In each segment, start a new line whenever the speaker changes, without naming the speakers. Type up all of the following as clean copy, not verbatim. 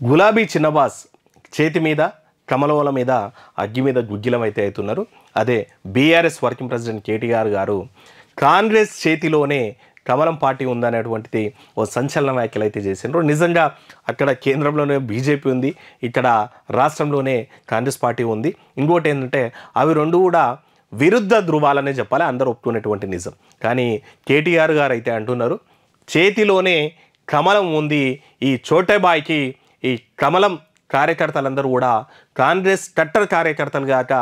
గులాబీ చిన్నబాస్ చేతి మీద కమలవల మీద అగ్గి మీద గుగ్గిలం అయితే అవుతున్నారు. అదే బీఆర్ఎస్ వర్కింగ్ ప్రెసిడెంట్ కేటీఆర్ గారు కాంగ్రెస్ చేతిలోనే కమలం పార్టీ ఉందనేటువంటిది ఓ సంచలన వ్యాఖ్యలు అయితే చేసిండ్రు. నిజంగా అక్కడ కేంద్రంలోనే బీజేపీ ఉంది, ఇక్కడ రాష్ట్రంలోనే కాంగ్రెస్ పార్టీ ఉంది. ఇంకోటి ఏంటంటే అవి రెండు కూడా విరుద్ధ ధృవాలనే చెప్పాలి, అందరూ ఒప్పుకునేటువంటి నిజం. కానీ కేటీఆర్ గారు అయితే అంటున్నారు చేతిలోనే కమలం ఉంది. ఈ చోటేబాయికి ఈ కమలం కార్యకర్తలందరూ కూడా కాంగ్రెస్ కట్టర్ కార్యకర్తలు గాక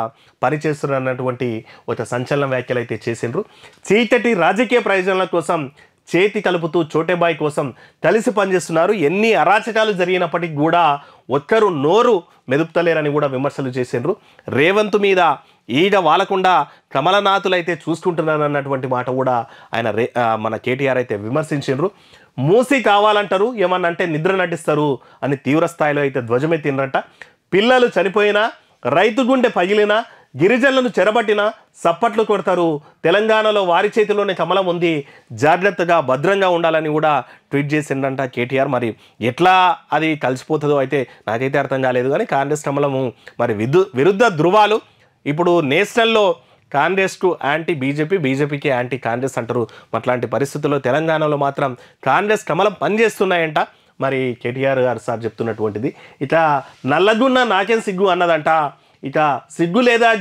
పనిచేస్తున్నటువంటి ఒక సంచలన వ్యాఖ్యలు అయితే చేసిండ్రు. చీకటి రాజకీయ ప్రయోజనాల కోసం చేతి కలుపుతూ చోటేబాయి కోసం కలిసి పనిచేస్తున్నారు. ఎన్ని అరాచకాలు జరిగినప్పటికీ కూడా ఒక్కరు నోరు మెదుపుతలేరని కూడా విమర్శలు చేసిండ్రు. రేవంత్ మీద ఈగ వాలకుండా కమలనాథులు అయితే చూసుకుంటున్నారు అన్నటువంటి మాట కూడా ఆయన మన కేటీఆర్ అయితే విమర్శించిండ్రు. మూసి కావాలంటారు, ఏమన్నా అంటే నిద్ర నటిస్తారు అని తీవ్ర స్థాయిలో అయితే ధ్వజమెత్తిండ్రట. పిల్లలు చనిపోయినా, రైతు గుండె పగిలినా, గిరిజనులను చెరబట్టినా సప్పట్లు కొడతారు. తెలంగాణలో వారి చేతిలోనే కమలం ఉంది, జాగ్రత్తగా భద్రంగా ఉండాలని కూడా ట్వీట్ చేసిండంట కేటీఆర్. మరి ఎట్లా అది కలిసిపోతుందో అయితే నాకైతే అర్థం కాలేదు. కానీ కాంగ్రెస్ కమలము మరి విరుద్ధ ధృవాలు. ఇప్పుడు నేషనల్లో కాంగ్రెస్కు యాంటీ బీజేపీ, బీజేపీకి యాంటీ కాంగ్రెస్ అంటారు. అట్లాంటి పరిస్థితుల్లో తెలంగాణలో మాత్రం కాంగ్రెస్ కమలం పనిచేస్తున్నాయంట. మరి కేటీఆర్ గారు సార్ చెప్తున్నటువంటిది ఇక నల్లగున్న నాకేం సిగ్గు అన్నదంట. ఇక సిగ్గు లేదా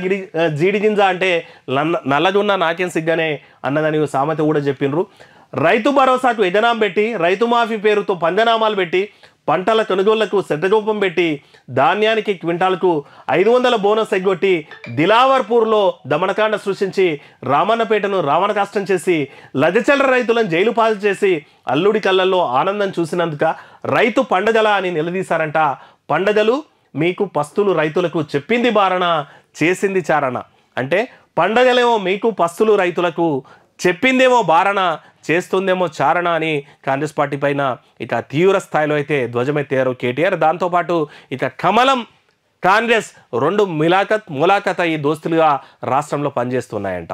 జీడి గింజ అంటే నల్లగున్న నాకేం సిగ్గనే అన్నదని సామెత కూడా చెప్పిండ్రు. రైతు భరోసాకు ఎజనాం పెట్టి, రైతు మాఫీ పేరుతో పంజనామాలు పెట్టి, పంటల కొనుగోళ్లకు శతరూపం పెట్టి, ధాన్యానికి క్వింటాల్కు 500 బోనస్ ఎగ్గొట్టి, దిలావర్పూర్లో దమనకాండ సృష్టించి, రామన్నపేటను రావణ కష్టం చేసి, లజచల రైతులను జైలు పాలు చేసి, అల్లుడి కళ్ళల్లో ఆనందం చూసినందుక రైతు పండగల అని నిలదీశారంట. పండగలు మీకు పస్తులు రైతులకు చెప్పింది బారణ, చేసింది చారణ. అంటే పండగలేమో మీకు పస్తులు రైతులకు, చెప్పిందేమో బారణ, చేస్తుందేమో చారణ అని కాంగ్రెస్ పార్టీ పైన ఇక తీవ్ర స్థాయిలో అయితే ధ్వజమెత్తారు కేటీఆర్. దాంతోపాటు ఇక కమలం కాంగ్రెస్ రెండు ములాఖత్ ఈ దోస్తులుగా రాష్ట్రంలో పనిచేస్తున్నాయంట.